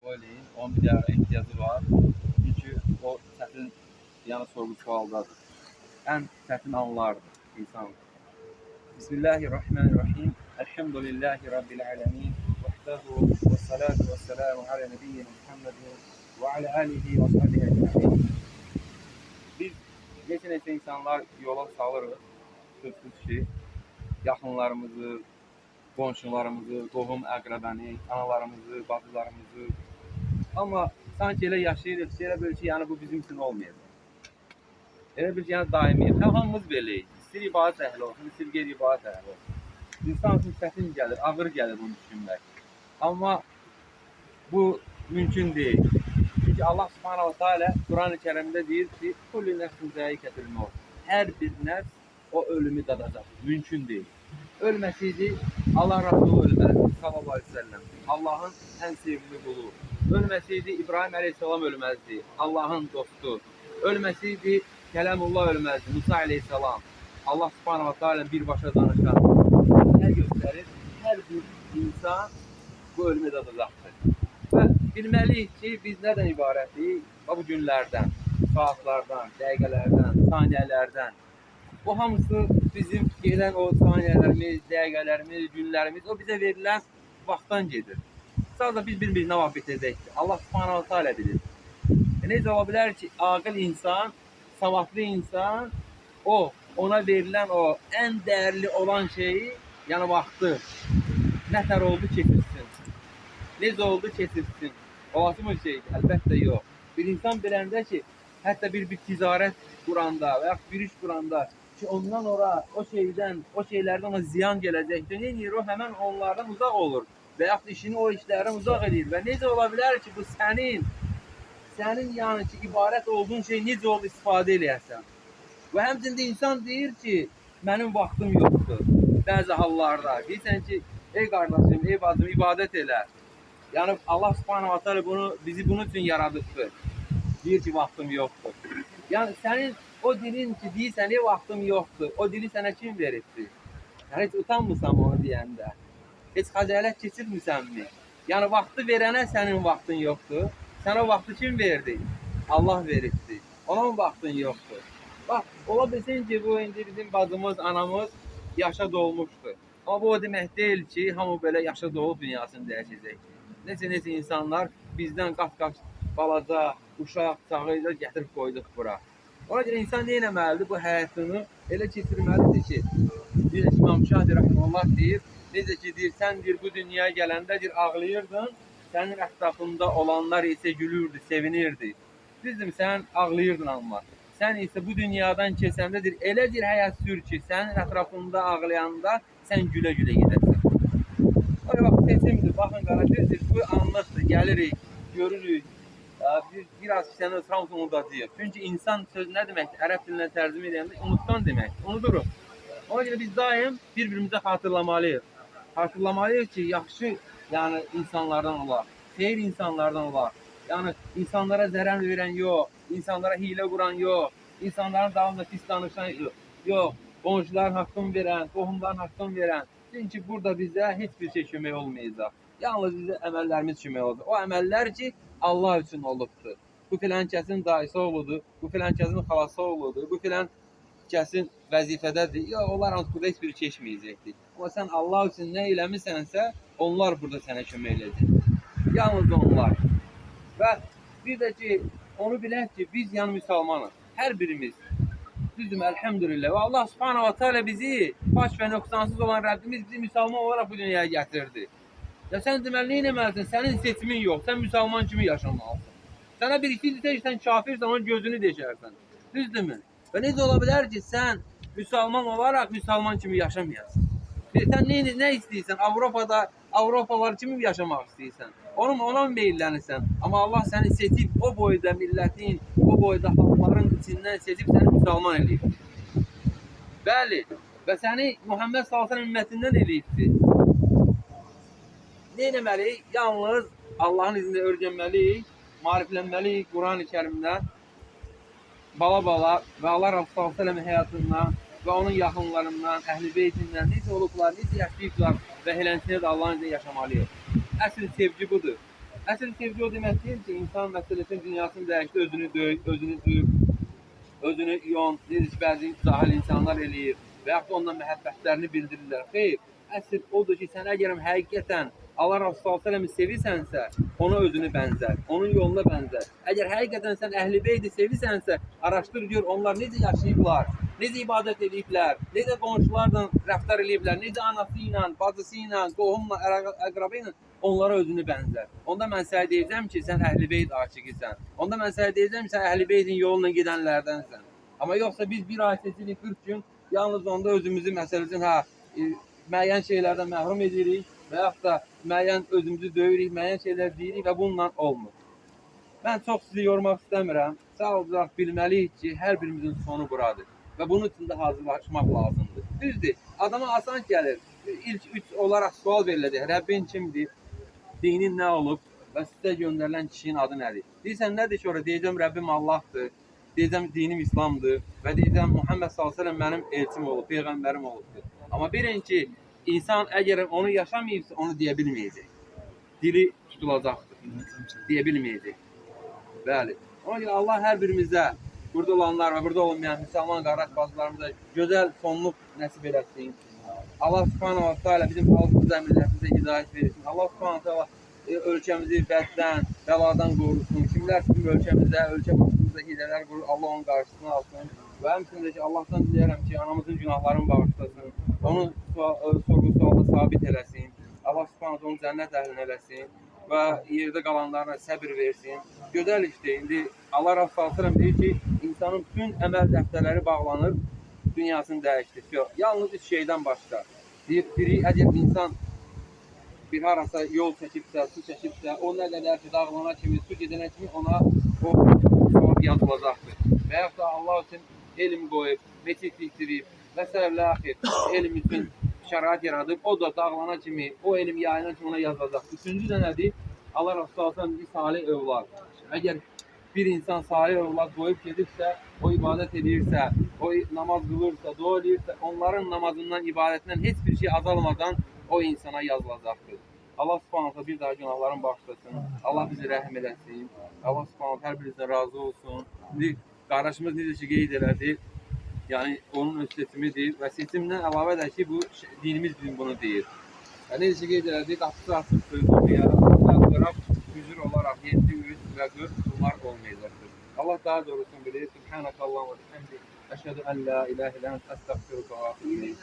söyleyin, onun bir değerine ihtiyacı var. Çünkü o çetin yani sorgu-sualdadır. En çetin anlardır insan. Bismillahirrahmanirrahim. Elhamdülillahi Rabbil alemin. Vahdehu ve salatu ve selamu ala nebiyyina Muhammedin ve ala alihi ve sahbihi ecma'in. Biz neçə insanlar yola salırıq. Sözsüz ki, yaxınlarımızı, qonşularımızı, qohum əqrəbəni, analarımızı, bacılarımızı. Amma sanki elə yaşayırıq ki, elə bil ki, yəni bu bizim üçün olmayacaq. Elə bil ki, yəni daimi. Hamımız beləyik. İstir ibadət əhli olsun, istir qeyri-ibadət əhli olsun. İnsan üçün çətin gəlir, ağır gəlir bunu düşünmək. Amma bu mümkün deyil. Çünki Allah Subhanahu Teala Quran-ı Kərimdə deyir ki, "Kullu nəfsin zaiqətul maut." Hər bir nəfs o ölümü dadacaq. Mümkün deyil. Ölməsəydi Allah Resulü ölməzdi sallallahu aleyhi ve sellem. Allah'ın en sevimli kulu. Ölməsəydi İbrahim aleyhisselam ölməzdi. Allah'ın dostu. Ölməsəydi Kəlamullah ölməzdi. Musa aleyhisselam. Allah subhanahu wa ta'ala birbaşa danışan. Nə göstərir? Hər bir insan bu ölümü dadacaqdır. Və bilməliyik ki, biz nədən ibarətik? Bu günlərdən, saatlardan, dəqiqələrdən, saniyələrdən. O hamısı bizim gedən o saniyelerimiz, dəqiqələrimiz, günlərimiz, o bize verilen vaxtdan gedir. Sadəcə biz bir-birinə vaxt bitirdəkdir. Allah subhanahu teala bilir. Necə ola bilər ki, aqil insan, savadlı insan, ona verilen o en değerli olan şeyi, yani vaxtı, nətər oldu keçirsin. Necə oldu keçirsin. Olası mı şey? Əlbəttə yox. Bir insan biləndə ki, hətta bir ticarət quranda və ya bir iş quranda ki ondan ora o şeylerden ona ziyan gələcəkdir. Ne deyir? O hemen onlardan uzak olur. Veya işini o işlerden uzak edir. Ve necə ola bilər ki bu senin yani ki ibaret olduğun şey necə oldu istifadə eləyərsən. Ve həmçində insan deyir ki benim vaxtım yoxdur. Bəzi hallarda deyirsən ki ey qardaşım, ey bacım ibadət elə. Yani Allah subhanahu wa ta'ala bizi bunun için yaradıbdır. Deyir ki vaxtım yoxdur. Yani senin o dilin ki deyirsən ey vaxtım yoxdur. O dili sənə kim veribdir? Yani hiç utanmırsan onu deyəndə. Heç xəcalət keçirmirsənmi? Yani vaxtı verənə sənin vaxtın yoxdur. Sənə o vaxtı kim verdi? Allah veribdi. Onun vaxtın yoxdur. Bax, ola bilsin ki bu indi bizim bacımız, anamız yaşa dolmuşdur. Ama bu o demək deyil ki, hamı belə yaşa dolub dünyasını dəyişəcək. Necə insanlar bizdən qat-qat balaca, uşaq, çağıyla gətirib qoyduq bura. Ona görə insan nə etməlidir? Bu həyatını elə keçirməlidir ki, bir İmam Şafii rahimehullah deyir, necə ki deyir, sən deyir, bu dünyaya gələndə deyir, ağlayırdın, sənin ətrafında olanlar isə gülürdü, sevinirdi. Düzdür, sən ağlayırdın amma. Sən isə bu dünyadan keçəndə deyir, elə bir həyat sür ki, sənin ətrafında ağlayanda sən gülə-gülə gedərsən. Öyle bak seçimdir, bakın qaradaşlar, bu anlıqdır, gəlirik, görürük. Biraz səni hamısı unudacağıq. Çünki insan söz nə deməkdir? Ərəb dilindən tərcümə edəndə unutqan deməkdir. Unuduruq. Ona görə biz daim bir-birimizə xatırlamalıyıq. Xatırlamalıyıq ki, yaxşı yani insanlardan olar, xeyir insanlardan olar. Yani insanlara zərər verən yox, insanlara hilə quran yox, insanların dalında pis danışan yox, qonşuların haqqını verən, qohumların haqqını verən. Çünki burada bizə heç bir şey kömək olmayacaq. Yalnız bizə əməllərimiz kömək olacaq. O əməllər ki, Allah üçün olubdur. Bu filan kəsin dayısı oğludur, bu filan kəsin xalası oğludur, bu filan kəsin vəzifədədir. Ya onlar artıq burada heç bir keçməyəcəkdir. Amma sən Allah üçün nə eləmisənsə, onlar burada sənə kömək edəcək. Yalnız onlar. Və bir də ki, onu bilək ki, biz yəni müsəlmanıq. Hər birimiz. Düzdür, elhamdülillah. Və Allah subhanahu wa ta'ala bizi paç və nöqsansız olan Rəbbimiz bizi müsəlman olaraq bu dünyaya gətirdi. Ya sən deməli nə etməlisən? Sənin seçimin yox. Sən müsəlman kimi yaşamalısan. Sənə bir iki deyir, sən kafirsən, onun gözünü deşərsən. Düzdürmü? Və necə ola bilər ki, sən müsəlman olaraq müsəlman kimi yaşamayasan? Sən nə istəyirsən? Avropalar kimi yaşamaq istəyirsən? Ona meyillənirsən. Amma Allah səni seçib o boyda millətin, o boyda halkların içindən seçib səni müsəlman eləyibdir. Bəli. Və səni Muhammed sallallahu əleyhi ümmətindən eləyibdir. Nə etməliyik? Yalnız Allahın izniyle öyrənməliyik, mariflənməliyik Quran-ı Kərimdən, bala-bala və Allah Resulü sallallahu həyatından və onun yaxınlarından, əhl-i beytindən necə olublar, necə yaşayıblar və helənsinə də Allahın izniyle yaşamalıyıq. Əsl sevgi budur. Əsl sevgi o demək deyil ki, insan məsələsin dünyasını dəyişdi, özünü döy, özünü döv, özünü yon, necə ki, bəzi cahil insanlar eləyir və yaxud da ondan məhəbbətlərini bildirirlər. Xeyr, əsl odur ki, sən əgərəm həqiqətən Allah Resulü s.ə.v-i sevirsənsə, ona özünü bənzər, onun yoluna bənzər. Əgər həqiqətən sən Əhl-i Beyti sevirsənsə, araşdır gör onlar necə yaşayıblar, necə ibadət ediblər, necə qonşularla rəftar ediblər, necə anası ilə, bacısı ilə, qohumla, əqrabı ilə onlara özünü bənzər. Onda mən sənə deyəcəm ki, sən Əhl-i Beyt aşiqisən. Onda mən sənə deyəcəm ki, sən Əhl-i Beytin yoluna gedənlərdənsən. Amma yoxsa biz bir ay seçirik 40 gün, yalnız onda özümüzü məsəl üçün müəyyən şeylərdən məhrum edirik və yaxud da müəyyən özümüzü döyürük, müəyyən şeylər deyirik və bununla olmur. Mən çox sizi yormaq istəmirəm. Sadəcə bilməliyik ki, hər birimizin sonu buradır və bunun üçün də hazırlaşmaq lazımdır. Düzdür, adama asan gəlir. İlk 3 olaraq sual veriləcək. Rəbbin kimdir? Dinin nə olub? Və sizə göndərilən kişinin adı nədir? Deyirsən, nədir ki, orada? Deyəcəm, Rəbbim Allahdır. Deyəcəm, dinim İslamdır. Və deyəcəm, Muhammed s.ə.v mənim elçim olub, peyğəmbərim olubdur. Amma bilin ki, insan əgər onu yaşamayıbsa, onu deyə bilməyəcək. Dili tutulacaqdır. Deyə bilməyəcək. Bəli. Ona görə Allah hər birimizdə, burada olanlar və burada olmayan müsəlman qardaş bacılarımıza gözəl sonluq nəsib eləsin. Allah subhanahu wa ta'ala bizim halkımıza, millətimizə hidayət verirsin. Allah subhanahu wa ta'ala ölkəmizi bəddən, bəladan qorusun. Kimlər bizim ölkəmizdə, ölkə başımızda hilələr qurur, Allah onun qarşısını alsın. Və həmçində ki, Allahdan diləyirəm ki, anamızın günahlarını bağışlasın. Onu sorğu-sualda sabit eləsin. Allah subhanahu wa ta'ala onu cənnət əhlin eləsin və yerdə qalanlarına səbir versin. Gözəl işdir. İndi Allah Resulü deyir ki, insanın bütün əməl dəftərləri bağlanır, dünyasını dəyişdir. Yalnız 3 şeydən başqa. Biri, əgər insan bir harasa yol çəkibsə, su çəkibsə, o nə qədər ki, dağılana kimi, su gedənə kimi ona o savab yazılacaqdır. Və yaxud da Allah üçün elm qoyub, meçid tikdirib və s. elm üçün şərait yaradıb, o da dağılana kimi, o elm yayılan kimi ona yazılacaq. Üçüncü də nədir? Allah Resulü salih övlad. Əgər bir insan salih övlad qoyub gedirsə, o ibadət edirsə, o namaz qılırsa, dua edirsə, onların namazından, ibadətindən heç bir şey azalmadan o insana yazılacaqdır. Allah subhanahu bir daha günahların bağışlasın. Allah bizi rəhm eləsin. Allah subhanahu hər birinizdən razı olsun. İndi qardaşımız necə ki qeyd elədi, yəni onun öz seçimidir və seçimdən əlavə də ki, bu dinimiz bizim bunu deyir. Yəni necə ki qeyd elədi, qapısı açıqdır, qapıya hüzur olaraq 7, 3 və 4 bunlar olmayacaqdır. Allah daha doğrusunu bilir. Subhanakallahumma və bihamdik. Əşhədü ən la ilahe illə ente estağfiruke və etûbü ileyk.